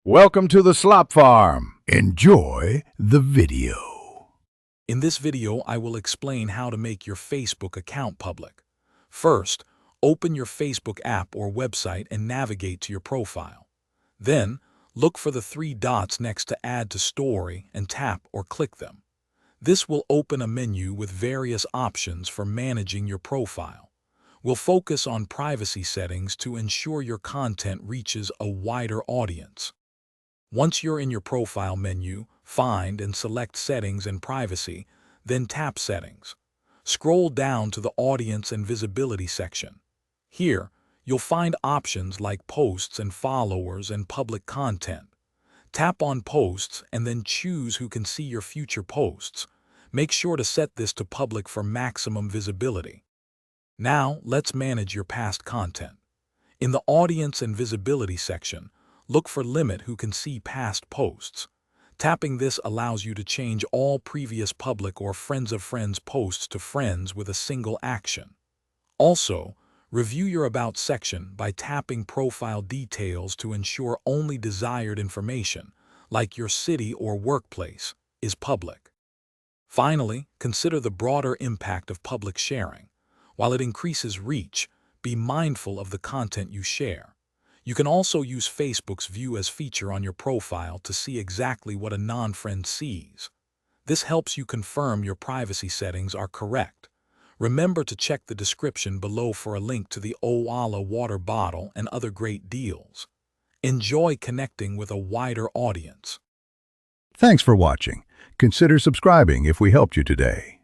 Welcome to the Slop Farm. Enjoy the video. In this video, I will explain how to make your Facebook account public. First, open your Facebook app or website and navigate to your profile. Then, look for the three dots next to Add to Story and tap or click them. This will open a menu with various options for managing your profile. We'll focus on privacy settings to ensure your content reaches a wider audience. Once you're in your profile menu, find and select Settings and Privacy, then tap Settings. Scroll down to the Audience and Visibility section. Here, you'll find options like Posts and Followers and Public Content. Tap on Posts and then choose who can see your future posts. Make sure to set this to Public for maximum visibility. Now, let's manage your past content. In the Audience and Visibility section, look for Limit who can see past posts. Tapping this allows you to change all previous public or friends of friends posts to friends with a single action. Also, review your About section by tapping Profile Details to ensure only desired information, like your city or workplace, is public. Finally, consider the broader impact of public sharing. While it increases reach, be mindful of the content you share. You can also use Facebook's View as feature on your profile to see exactly what a non-friend sees. This helps you confirm your privacy settings are correct. Remember to check the description below for a link to the Owala water bottle and other great deals. Enjoy connecting with a wider audience. Thanks for watching. Consider subscribing if we helped you today.